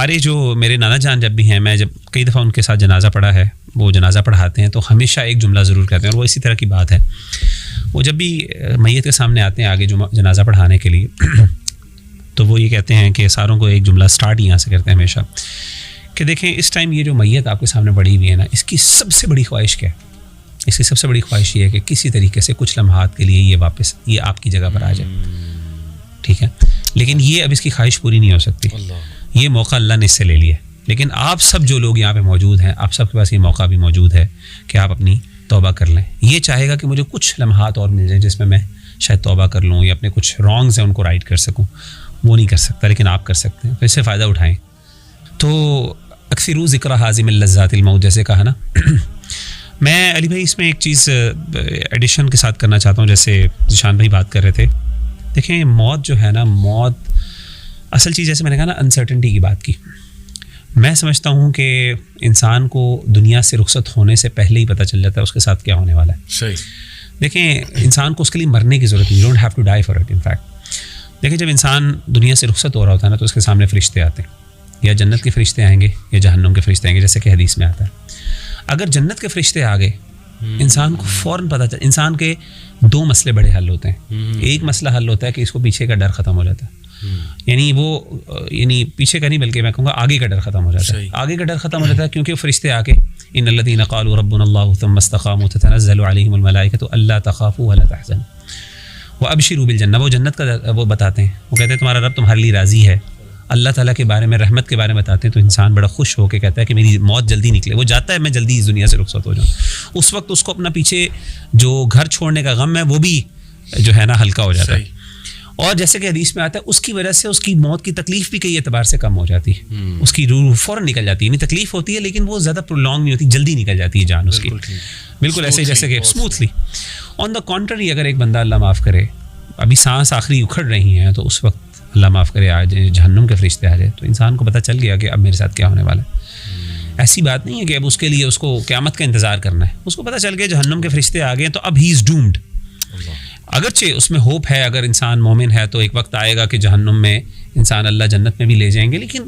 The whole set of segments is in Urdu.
ہمارے جو میرے نانا جان جب بھی ہیں، میں جب کئی دفعہ ان کے ساتھ جنازہ پڑھا ہے، وہ جنازہ پڑھاتے ہیں تو ہمیشہ ایک جملہ ضرور کہتے ہیں، اور وہ اسی طرح کی بات ہے. وہ جب بھی میت کے سامنے آتے ہیں آگے جنازہ پڑھانے کے لیے تو وہ یہ کہتے ہیں کہ ساروں کو ایک جملہ سٹارٹ یہاں سے کرتے ہیں ہمیشہ کہ دیکھیں اس ٹائم یہ جو میت آپ کے سامنے پڑی ہوئی ہے نا، اس کی سب سے بڑی خواہش کیا ہے؟ اس کی سب سے بڑی خواہش یہ ہے کہ کسی طریقے سے کچھ لمحات کے لیے یہ آپ کی جگہ پر آ جائے. ٹھیک ہے، لیکن یہ اب اس کی خواہش پوری نہیں ہو سکتی. یہ موقع اللہ نے اس سے لے لیا. لیکن آپ سب جو لوگ یہاں پہ موجود ہیں، آپ سب کے پاس یہ موقع بھی موجود ہے کہ آپ اپنی توبہ کر لیں. یہ چاہے گا کہ مجھے کچھ لمحات اور مل جائیں جس میں شاید توبہ کر لوں یا اپنے کچھ رانگز ہیں ان کو رائٹ کر سکوں. وہ نہیں کر سکتا، لیکن آپ کر سکتے ہیں، تو اس سے فائدہ اٹھائیں. تو اکثروا ذکر حازم اللذات الموت جیسے کہا نا. میں علی بھائی اس میں ایک چیز ایڈیشن کے ساتھ کرنا چاہتا ہوں، جیسے ذیشان بھائی بات کر رہے تھے. دیکھیں موت جو ہے نا، موت اصل چیز جیسے میں نے کہا نا انسرٹنٹی کی بات کی. میں سمجھتا ہوں کہ انسان کو دنیا سے رخصت ہونے سے پہلے ہی پتہ چل جاتا ہے اس کے ساتھ کیا ہونے والا ہے. صحیح. دیکھیں انسان کو اس کے لیے مرنے کی ضرورت نہیں. You don't have to die for it. In fact دیکھیں جب انسان دنیا سے رخصت ہو رہا ہوتا ہے نا تو اس کے سامنے فرشتے آتے ہیں، یا جنت کے فرشتے آئیں گے یا جہنم کے فرشتے آئیں گے، جیسے کہ حدیث میں آتا ہے. اگر جنت کے فرشتے آ گئے انسان کو فوراً پتہ چل. انسان کے دو مسئلے بڑے حل ہوتے ہیں. ایک مسئلہ حل ہوتا ہے کہ اس کو پیچھے کا ڈر ختم ہو جاتا ہے، یعنی پیچھے کا نہیں بلکہ میں کہوں گا آگے کا ڈر ختم ہو جاتا ہے. آگے کا ڈر ختم ہو جاتا ہے کیونکہ فرشتے آ کے ان الذین قالوا ربنا اللہ ثم استقاموا تتنزل علیہم الملائکۃ الا تخافوا ولا تحزنوا وابشروا بالجنہ. وہ جنت کا وہ بتاتے ہیں، وہ کہتے ہیں تمہارا رب تمہارے لیے راضی ہے. اللہ تعالیٰ کے بارے میں، رحمت کے بارے میں بتاتے ہیں تو انسان بڑا خوش ہو کے کہتا ہے کہ میری موت جلدی نکلے. وہ جاتا ہے میں جلدی اس دنیا سے رخصت ہو جاؤں. اس وقت اس کو اپنا پیچھے جو گھر چھوڑنے کا غم ہے وہ بھی جو ہے نا ہلکا ہو جاتا ہے. اور جیسے کہ حدیث میں آتا ہے اس کی وجہ سے اس کی موت کی تکلیف بھی کئی اعتبار سے کم ہو جاتی ہے. اس کی روح فوراً نکل جاتی ہے. یعنی تکلیف ہوتی ہے لیکن وہ زیادہ پرولونگ نہیں ہوتی، جلدی نکل جاتی ہے جان اس کی، بالکل ایسے جیسے کہ اسموتھلی. آن دا کانٹری اگر ایک بندہ اللہ معاف کرے ابھی سانس آخری اکھڑ رہی ہیں تو اس وقت اللہ معاف کرے آ جائے جہنم کے فرشتے آ جائے تو انسان کو پتہ چل گیا کہ اب میرے ساتھ کیا ہونے والا ہے. ایسی بات نہیں ہے کہ اب اس کے لیے اس کو قیامت کا انتظار کرنا ہے. اس کو پتہ چل گیا جہنم کے فرشتے آ گئے تو اب ہی از ڈومڈ. اگرچہ اس میں ہوپ ہے، اگر انسان مومن ہے تو ایک وقت آئے گا کہ جہنم میں انسان اللہ جنت میں بھی لے جائیں گے، لیکن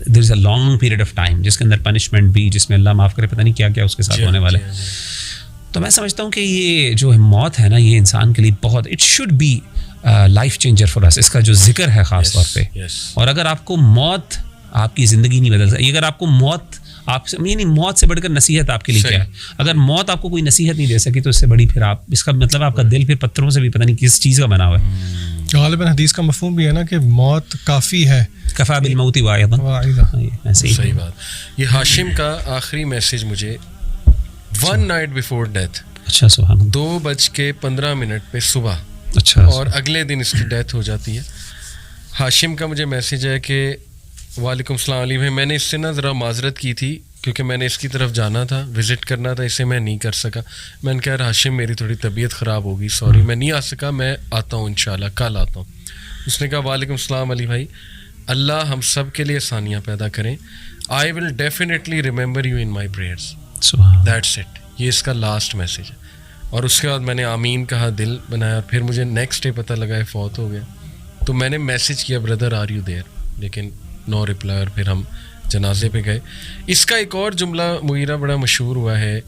there is a long period of time جس کے اندر پنشمنٹ بھی، جس میں اللہ معاف کرے پتہ نہیں کیا کیا اس کے ساتھ ہونے والا ہے. تو میں سمجھتا ہوں کہ یہ جو موت ہے نا، یہ انسان کے لیے بہت it should be life changer for us. اس کا جو ذکر ہے خاص طور پہ. اور اگر آپ کو موت آپ کی زندگی نہیں بدل سکتی، اگر آپ کو موت آپ سے یعنی موت سے بڑھ کر نصیحت آپ کے لیے کیا ہے؟ اگر موت آپ کو کوئی نصیحت نہیں دے سکی تو اس سے بڑی پھر آپ اس کا مطلب آپ کا دل پھر پتھروں سے بھی پتہ نہیں کس چیز کا بنا ہوا ہے. غالباً حدیث کا مفہوم بھی ہے نا کہ موت کافی ہے، کفا بالموت واعظا. صحیح بات. یہ ہاشم کا آخری میسج مجھے 1 night before death. اچھا سبحان اللہ. 2:15 پہ صبح. اچھا. اور اگلے دن اس کی ڈیتھ ہو جاتی ہے. ہاشم کا مجھے میسج ہے کہ وعلیکم السلام علیہ بھائی، میں نے اس سے نا ذرا معذرت کی تھی کیونکہ میں نے اس کی طرف جانا تھا، وزٹ کرنا تھا، اسے میں نہیں کر سکا. میں نے کہا ہاشم میری تھوڑی طبیعت خراب ہوگی، سوری میں نہیں آ سکا، میں آتا ہوں انشاءاللہ، کل آتا ہوں. اس نے کہا وعلیکم السلام علی بھائی، اللہ ہم سب کے لیے آسانیاں پیدا کریں. I will definitely remember you in my prayers. That's it. یہ اس کا لاسٹ میسج ہے. اور اس کے بعد میں نے آمین کہا، دل بنایا. پھر مجھے نیکسٹ ڈے پتہ لگا ہے فوت ہو گیا. تو میں نے میسج کیا بردر آر یو دیئر، لیکن نو رپلائی. اور پھر ہم جنازے پہ گئے. اس کا ایک اور جملہ مغیرہ بڑا مشہور ہوا ہے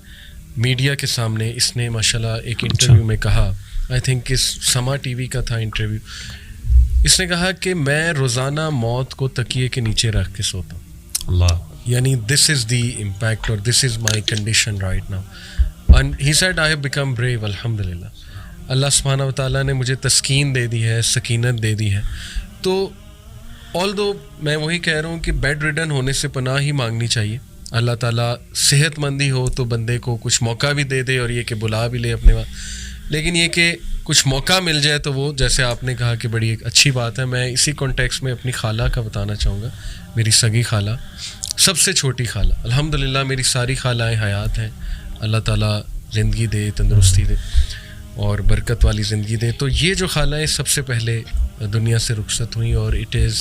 میڈیا کے سامنے. اس نے ماشاءاللہ ایک انٹرویو میں کہا، آئی تھنک اس سما ٹی وی کا تھا انٹرویو. اس نے کہا کہ میں روزانہ موت کو تکیے کے نیچے رکھ کے سوتا ہوں. اللہ. یعنی دس از دی امپیکٹ اور this is my condition right now. And he said I have become brave الحمدللہ. اللہ سبحانہ و تعالیٰ نے مجھے تسکین دے دی ہے، سکینت دے دی ہے. تو although میں وہی کہہ رہا ہوں کہ بیڈ ریڈن ہونے سے پناہ ہی مانگنی چاہیے. اللہ تعالیٰ صحت مندی ہو تو بندے کو کچھ موقع بھی دے دے اور یہ کہ بلا بھی لے اپنے وہاں. لیکن یہ کہ کچھ موقع مل جائے تو وہ جیسے آپ نے کہا کہ بڑی ایک اچھی بات ہے. میں اسی کانٹیکس میں اپنی خالہ کا بتانا چاہوں گا. میری سگی خالہ، سب سے چھوٹی خالہ. الحمدللہ میری ساری خالائیں حیات ہیں. اللہ تعالیٰ زندگی دے، تندرستی دے اور برکت والی زندگی دے. تو یہ جو خالائیں سب سے پہلے دنیا سے رخصت ہوئیں اور it is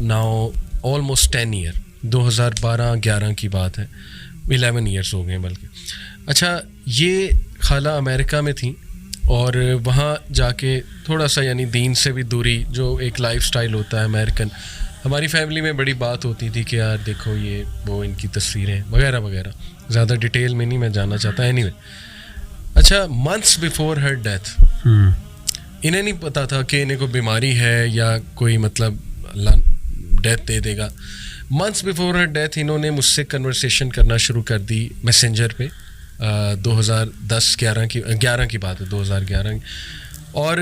now almost 10 year. 2012-11 کی بات ہے، 11 ایئرس ہو گئے بلکہ. اچھا، یہ خالہ امریکہ میں تھیں اور وہاں جا کے تھوڑا سا یعنی دین سے بھی دوری، جو ایک لائف سٹائل ہوتا ہے امریکن، ہماری فیملی میں بڑی بات ہوتی تھی کہ یار دیکھو یہ وہ ان کی تصویریں وغیرہ وغیرہ, زیادہ ڈیٹیل میں نہیں میں جاننا چاہتا. اینی وے, اچھا منتھس بیفور ہر ڈیتھ انہیں نہیں پتا تھا کہ انہیں کوئی بیماری ہے یا کوئی مطلب اللہ ڈیتھ دے دے گا. منتھس بیفور ہر ڈیتھ انہوں نے مجھ سے کنورسیشن کرنا شروع کر دی میسنجر پہ. 2010-11 کی بات ہے, 2011 اور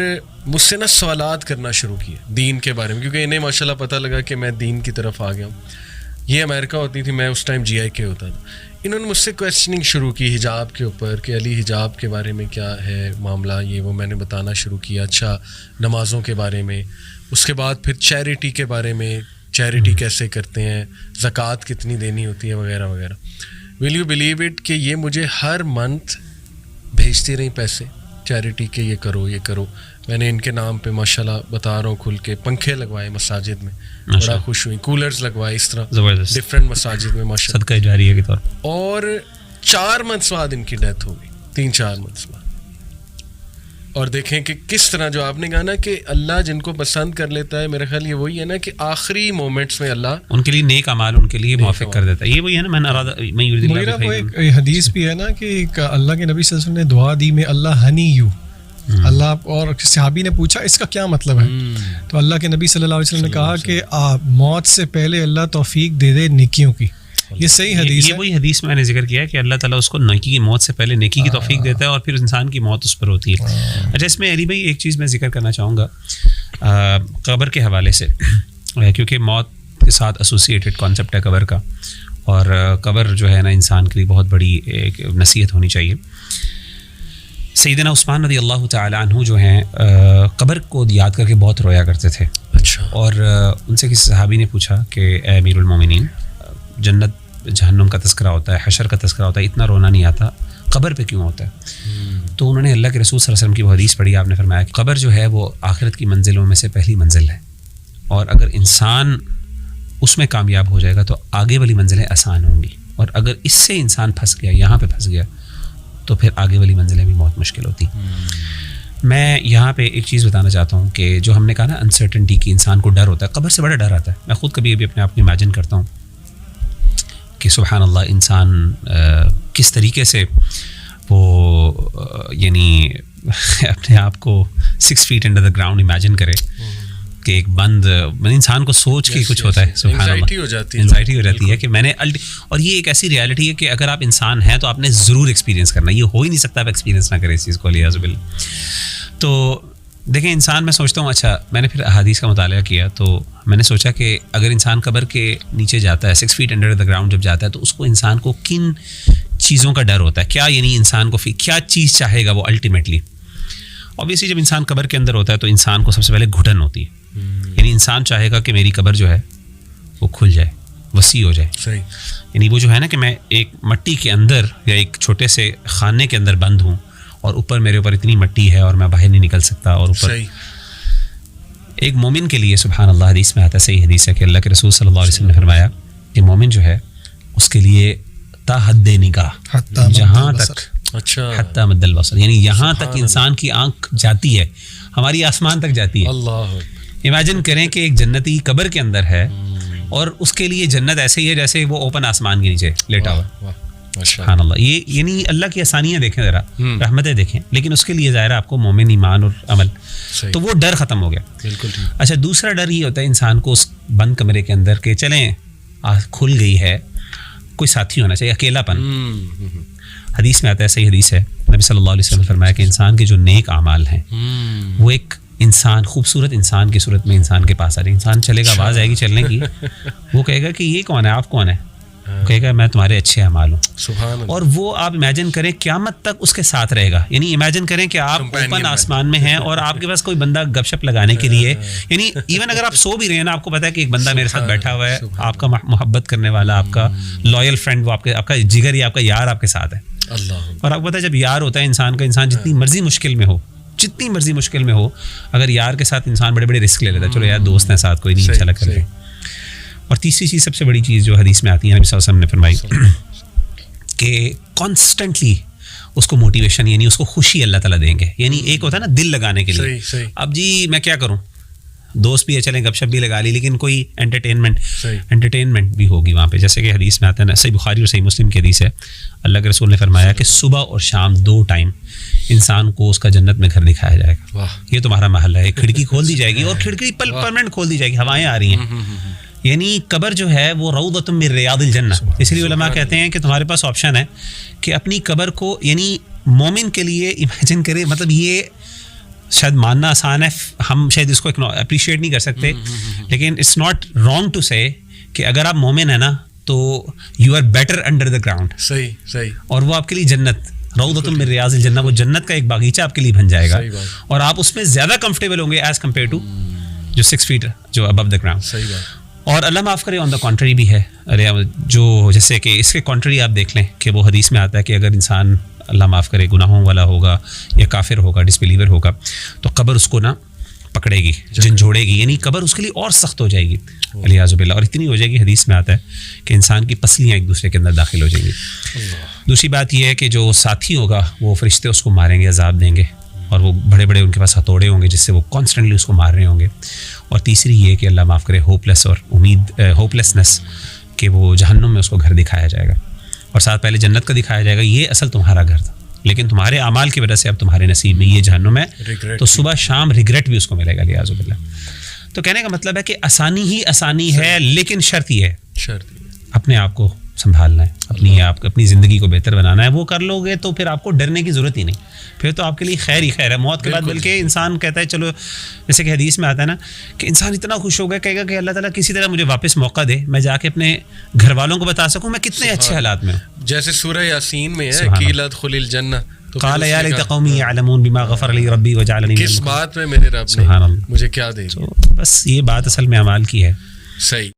مجھ سے نا سوالات کرنا شروع کیے دین کے بارے میں, کیونکہ انہیں ماشاء اللہ پتہ لگا کہ میں دین کی طرف آ گیا ہوں. یہ امریکہ ہوتی تھی, میں اس ٹائم GIK ہوتا تھا. انہوں نے مجھ سے کویسچننگ شروع کی حجاب کے اوپر کہ علی حجاب کے بارے میں کیا ہے معاملہ, یہ وہ میں نے بتانا شروع کیا. اچھا نمازوں کے بارے میں, اس کے بعد پھر چیریٹی کے بارے میں, چیریٹی کیسے کرتے ہیں, زکوٰۃ کتنی دینی ہوتی ہے وغیرہ وغیرہ. ول یو بلیو اٹ کہ یہ مجھے ہر منتھ بھیجتی رہی پیسے چیریٹی کے, یہ کرو یہ کرو. میں نے ان کے نام پہ ماشاء اللہ بتا رہا ہوں کھل کے پنکھے لگوائے مساجد میں, بڑا خوش ہوئی, کولرز لگوائے اس طرح ڈفرینٹ مساجد میں ماشاء اللہ, صدقہ جاریہ کے طور پر. اور 4 منتھس بعد ان کی ڈیتھ ہو گئی, 3-4 منتھس بعد. اور دیکھیں کہ کس طرح جو آپ نے کہا نا کہ اللہ جن کو پسند کر لیتا ہے, میرا خیال یہ وہی ہے نا کہ آخری مومنٹس میں اللہ ان کے لیے نیک اعمال ان کے لیے موافق کر دیتا ہے. یہ وہی ہے نا, وہ ایک حدیث بھی ہے نا کہ اللہ کے نبی صلی اللہ علیہ وسلم نے دعا دی میں اللہ ہنی یو اللہ, اور صحابی نے پوچھا اس کا کیا مطلب ہے, تو اللہ کے نبی صلی اللہ علیہ وسلم نے کہا کہ موت سے پہلے اللہ توفیق دے دے نیکیوں کی. یہ صحیح حدیث ہے. یہ وہی حدیث میں نے ذکر کیا ہے کہ اللہ تعالیٰ اس کو نیکی کی موت سے پہلے نیکی کی توفیق دیتا ہے اور پھر انسان کی موت اس پر ہوتی ہے. اچھا اس میں علی بھائی ایک چیز میں ذکر کرنا چاہوں گا قبر کے حوالے سے, کیونکہ موت کے ساتھ ایسوسیٹڈ کانسیپٹ ہے قبر کا, اور قبر جو ہے نا انسان کے لیے بہت بڑی ایک نصیحت ہونی چاہیے. سیدنا عثمان رضی اللہ تعالیٰ عنہ جو ہیں قبر کو یاد کر کے بہت رویا کرتے تھے. اچھا. اور ان سے کسی صحابی نے پوچھا کہ اے امیر المومنین, جنت جہنم کا تذکرہ ہوتا ہے, حشر کا تذکرہ ہوتا ہے, اتنا رونا نہیں آتا, قبر پہ کیوں ہوتا ہے؟ تو انہوں نے اللہ کے رسول صلی اللہ علیہ وسلم کی وہ حدیث پڑھی. آپ نے فرمایا کہ قبر جو ہے وہ آخرت کی منزلوں میں سے پہلی منزل ہے, اور اگر انسان اس میں کامیاب ہو جائے گا تو آگے والی منزلیں آسان ہوں گی, اور اگر اس سے انسان پھنس گیا, یہاں پہ پھنس گیا, تو پھر آگے والی منزلیں بھی بہت مشکل ہوتی. میں یہاں پہ ایک چیز بتانا چاہتا ہوں کہ جو ہم نے کہا نا انسرٹنٹی کی, انسان کو ڈر ہوتا ہے, قبر سے بڑا ڈر آتا ہے. میں خود کبھی ابھی اپنے آپ کو امیجن کرتا ہوں کہ سبحان اللہ انسان کس طریقے سے وہ یعنی اپنے آپ کو 6 feet under the ground imagine کرے کہ ایک بند انسان کو سوچ کے کچھ ہوتا ہے. سبحان اللہ انزائٹی ہو جاتی ہے کہ میں نے اور یہ ایک ایسی ریالٹی ہے کہ اگر آپ انسان ہیں تو آپ نے ضرور ایکسپیرینس کرنا, یہ ہو ہی نہیں سکتا آپ ایکسپیرینس نہ کریں اس چیز کو, علیہ باللہ. تو دیکھیں انسان, میں سوچتا ہوں, اچھا میں نے پھر احادیث کا مطالعہ کیا تو میں نے سوچا کہ اگر انسان قبر کے نیچے جاتا ہے 6 feet انڈر دا گراؤنڈ جب جاتا ہے تو اس کو انسان کو کن چیزوں کا ڈر ہوتا ہے, کیا یعنی انسان کو کیا چیز چاہے گا وہ الٹیمیٹلی. اوبیسلی جب انسان قبر کے اندر ہوتا ہے تو انسان کو سب سے پہلے گھٹن ہوتی ہے, یعنی انسان چاہے گا کہ میری قبر جو ہے وہ کھل جائے, وسیع ہو جائے. صحیح. یعنی وہ جو ہے نا کہ میں ایک مٹی کے اندر یا ایک چھوٹے سے خانے کے اندر بند ہوں اور اوپر میرے اوپر اتنی مٹی ہے اور میں باہر نہیں نکل سکتا, اور اوپر ایک مومن کے لیے سبحان اللہ حدیث میں آتا ہے, صحیح حدیث ہے کہ اللہ کے رسول صلی اللہ علیہ وسلم نے فرمایا کہ مومن جو ہے اس کے لیے تا حد نگاہ, جہاں تک حتی مد البصر, یعنی یہاں تک انسان کی آنکھ جاتی ہے, ہماری آسمان تک جاتی ہے. اللہ امیجن کریں کہ ایک جنتی قبر کے اندر ہے اور اس کے لیے جنت ایسے ہی ہے جیسے وہ اوپن آسمان کے نیچے لیٹا ہوا. سبحان اللہ. یہ یعنی اللہ کی آسانیاں دیکھیں ذرا, رحمتیں دیکھیں, لیکن اس کے لیے ظاہر آپ کو مومن ایمان اور عمل, تو وہ ڈر ختم ہو گیا. بالکل. اچھا دوسرا ڈر یہ ہوتا ہے انسان کو اس بند کمرے کے اندر کہ چلیں کھل گئی ہے, کوئی ساتھی ہونا چاہیے, اکیلا پن. حدیث میں آتا ہے, صحیح حدیث ہے, نبی صلی اللہ علیہ وسلم نے فرمایا کہ انسان کے جو نیک اعمال ہیں وہ ایک انسان, خوبصورت انسان کی صورت میں انسان کے پاس آ رہے ہیں. انسان چلے گا, آواز آئے گی چلنے کی, وہ کہے گا کہ یہ کون ہے, آپ کون ہے, کہے گا میں تمہارے اچھے اعمال ہوں. اور وہ آپ امیجن کریں قیامت تک اس کے ساتھ رہے گا. یعنی امیجن کریں کہ آپ اوپن آسمان میں ہیں اور آپ کے پاس کوئی بندہ گپ شپ لگانے کے لیے, یعنی ایون اگر آپ سو بھی رہے ہیں نا, آپ کو پتا ہے کہ ایک بندہ میرے ساتھ بیٹھا ہوا ہے, آپ کا محبت کرنے والا, آپ کا لوئل فرینڈ, وہ آپ کا جگر یا آپ کا یار آپ کے ساتھ ہے. اور آپ کو پتا ہے جب یار ہوتا ہے انسان کا, انسان جتنی مرضی مشکل میں ہو, جتنی مرضی مشکل میں ہو, اگر یار کے ساتھ انسان بڑے بڑے رسک لے لیتا ہے, چلو یار دوست ہیں ساتھ, کوئی نہیں, انشاءاللہ کر لیں. اور تیسری چیز, سب سے بڑی چیز جو حدیث میں آتی ہے, نبی صلی اللہ علیہ وسلم نے فرمائی کہ کانسٹنٹلی اس کو موٹیویشن, یعنی اس کو خوشی اللہ تعالیٰ دیں گے. یعنی ایک ہوتا ہے نا دل لگانے کے لیے, اب جی میں کیا کروں, دوست بھی ہے, چلیں گپ شپ بھی لگا لی, لیکن کوئی انٹرٹینمنٹ بھی ہوگی وہاں پہ. جیسے کہ حدیث میں آتا ہے نا, صحیح بخاری اور صحیح مسلم کی حدیث ہے, اللہ کے رسول نے فرمایا کہ صبح اور شام 2 ٹائم انسان کو اس کا جنت میں گھر دکھایا جائے گا. یہ تمہارا محل ہے, ایک کھڑکی کھول دی جائے گی, اور کھڑکی پرماننٹ کھول دی جائے گی, ہوائیں آ رہی ہیں. یعنی قبر جو ہے وہ روضۃ من ریاض الجنہ. اس لیے علماء کہتے ہیں کہ تمہارے پاس آپشن ہے کہ اپنی قبر کو, یعنی مومن کے لیے امیجن کرے, مطلب یہ شاید ماننا آسان ہے, ہم شاید اس کو اپریشیٹ نہیں کر سکتے, لیکن اٹس ناٹ رانگ ٹو سے کہ اگر آپ مومن ہیں نا تو you are better under the ground. صحیح. اور وہ آپ کے لیے جنت, روضۃ من ریاض الجنہ, وہ جنت کا ایک باغیچہ آپ کے لیے بن جائے گا, اور آپ اس میں زیادہ کمفرٹیبل ہوں گے ایز کمپیئر ٹو جو 6 فیٹ جو ابو دا گراؤنڈ. صحیح بات. اور اللہ معاف کرے, آن دا کانٹری بھی ہے. جو جیسے کہ اس کے کانٹری آپ دیکھ لیں کہ وہ حدیث میں آتا ہے کہ اگر انسان اللہ معاف کرے گناہوں والا ہوگا یا کافر ہوگا, ڈس بلیور ہوگا, تو قبر اس کو نا پکڑے گی, جھنجھوڑے گی, یعنی قبر اس کے لیے اور سخت ہو جائے گی والعیاذ باللہ. اور اتنی ہو جائے گی, حدیث میں آتا ہے کہ انسان کی پسلیاں ایک دوسرے کے اندر داخل ہو جائیں گی. دوسری بات یہ ہے کہ جو ساتھی ہوگا وہ فرشتے اس کو ماریں گے, عذاب دیں گے, اور وہ بڑے بڑے ان کے پاس ہتھوڑے ہوں گے جس سے وہ کانسٹنٹلی اس کو مار رہے ہوں گے. اور تیسری یہ کہ اللہ معاف کرے ہوپلیسنس, کہ وہ جہنم میں اس کو گھر دکھایا جائے گا, اور ساتھ پہلے جنت کا دکھایا جائے گا. یہ اصل تمہارا گھر تھا, لیکن تمہارے اعمال کی وجہ سے اب تمہارے نصیب میں یہ جہنم ہے, تو صبح شام ریگریٹ بھی اس کو ملے گا والعیاذ باللہ. تو کہنے کا مطلب ہے کہ آسانی ہی آسانی ہے, لیکن شرط یہ ہے اپنے آپ کو سنبھالنا ہے, اپنی زندگی کو بہتر بنانا ہے. وہ کر لو گے تو پھر آپ کو ڈرنے کی ضرورت ہی نہیں, پھر تو آپ کے لیے خیر ہی خیر ہے موت کے بعد. بلکہ انسان کہتا ہے چلو, جیسے کہ حدیث میں آتا ہے نا کہ انسان اتنا خوش ہو گیا, کہے گا کہ اللہ تعالیٰ کسی طرح مجھے واپس موقع دے, میں جا کے اپنے گھر والوں کو بتا سکوں میں کتنے اچھے حالات میں ہوں. جیسے سورہ یاسین میں ہے قیل ادخل الجنہ, قال یا لیت قومی یعلمون بما غفر لی ربی وجعلنی کس بات میں میرے رب نے مجھے کیا دے دیا. بس یہ بات اصل میں اعمال کی ہے. صحیح.